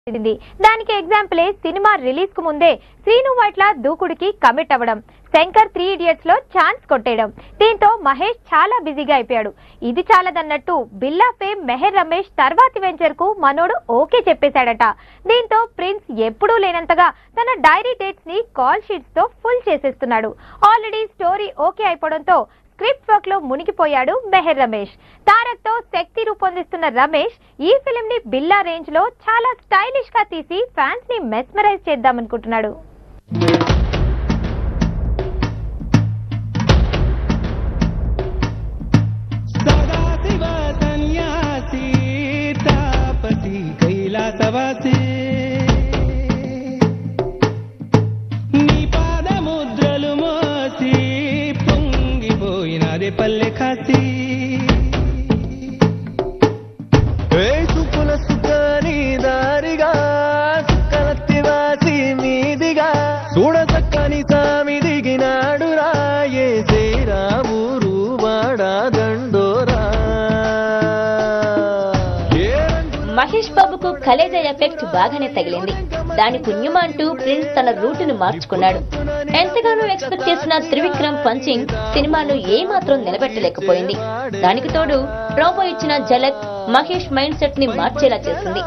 దానికి example cinema release కు ముందే శ్రీను వైట్ల దూకుడికి కమిట్ అవ్వడం, శంకర్ 3 ఇడియట్స్ లో ఛాన్స్ కొట్టేయడం. దీంతో మహేష్ చాలా బిజీగా అయిపోయాడు. ఇది చాలదన్నట్టు బిల్లా ఫేమ్ మెహర్ రమేష్ తర్వాతి వెంచర్ కు మనోడు ఓకే చెప్పేశాడట. దీంతో ప్రిన్స్ ఎప్పుడూ లేనంతగా తన డైరీ డేట్స్ ని కాల్ షీట్స్ తో ఫుల్ చేసేస్తున్నాడు. ఆల్రెడీ స్టోరీ ఓకే అయిపోవడంతో స్క్రిప్ట్ వర్క్ లో మునిగిపోయాడు మెహర్ రమేష్. తారక్ తో శక్తి రూపొందిస్తున్న రమేష్ ఈ ఫిల్మ్ ని బిల్లా రేంజ్ లో చాలా స్టైలిష్ గా తీసి ఫ్యాన్స్ ని మెస్మరైజ్ చేద్దామనుకుంటున్నాడు. పల్లె ఖాసి సుకుల సుఖాని దారిగా సుక్కలత్తి వాసి మీదిగా చూడ చక్కని సామి దిగినాడు రాయే శ్రీరామురు వాడా దండోరా. మహేష్ బాబుకు కలేజా ఎఫెక్ట్ బాగానే తగిలింది. దాని పుణ్యమా అంటూ ప్రిన్స్ తన రూటును మార్చుకున్నాడు. ఎంతగానో ఎక్స్పెక్ట్ చేసిన త్రివిక్రమ్ పంచింగ్ సినిమాను ఏమాత్రం నిలబెట్టలేకపోయింది. దానికి తోడు ప్రోమో ఇచ్చిన జలక్ మహేష్ మైండ్ సెట్ ని మార్చేలా చేసింది.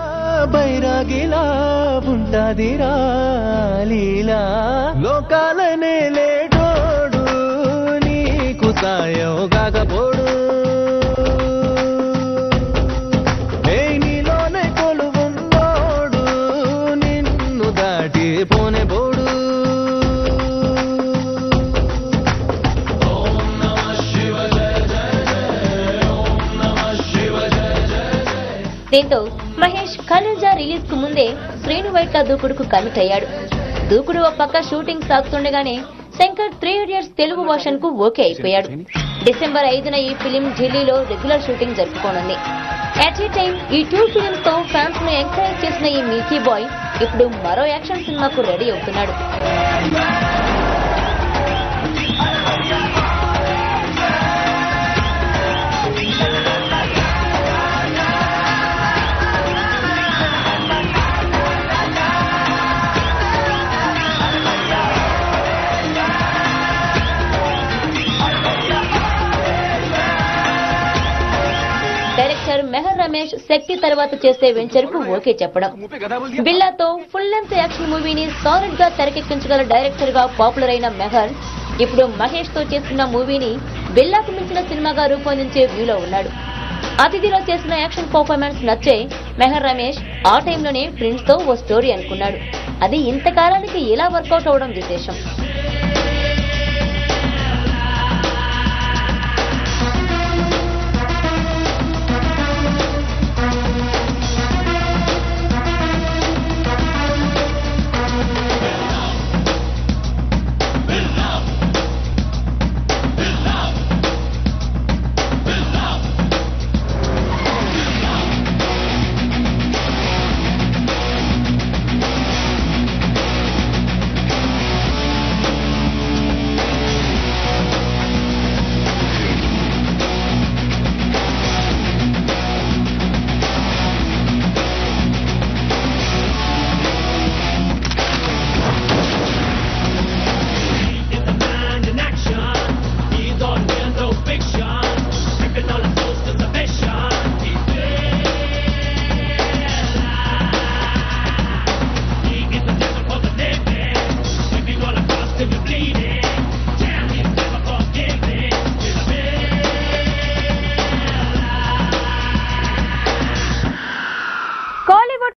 దీంతో మహేష్ కలేజా రిలీజ్ కు ముందే శ్రీను వైట్ల దూకుడుకు కమిట్ అయ్యాడు. దూకుడు ఓ పక్క షూటింగ్ సాగుతుండగానే శంకర్ 3 ఇడియట్స్ తెలుగు వర్షన్ కు ఓకే అయిపోయాడు. డిసెంబర్ 5న ఈ ఫిలిం ఢిల్లీలో రెగ్యులర్ షూటింగ్ జరుపుకోనుంది. అట్ ఏ టైం ఈ 2 ఫిలిమ్స్ తో ఫ్యాన్స్ ను ఎంకరేజ్ చేసిన ఈ మిల్కీ బాయ్ ఇప్పుడు మరో యాక్షన్ సినిమాకు రెడీ అవుతున్నాడు. డైరెక్టర్ మెహర్ రమేష్ శక్తి తర్వాత చేసే వెంచర్ కు ఓకే చెప్పడం, బిల్లాతో ఫుల్ లెంత్ యాక్షన్ మూవీని సాలిడ్ గా తెరకెక్కించగల డైరెక్టర్ గా పాపులర్ అయిన మెహర్ ఇప్పుడు మహేష్ తో చేస్తున్న మూవీని బిల్లాకు మించిన సినిమాగా రూపొందించే వ్యూలో ఉన్నాడు. అతిథిలో చేసిన యాక్షన్ పర్ఫార్మెన్స్ నచ్చే మెహర్ రమేష్ ఆ టైంలోనే ప్రిన్స్ తో ఓ స్టోరీ అనుకున్నాడు. అది ఇంతకాలానికి ఇలా వర్కౌట్ అవడం విశేషం.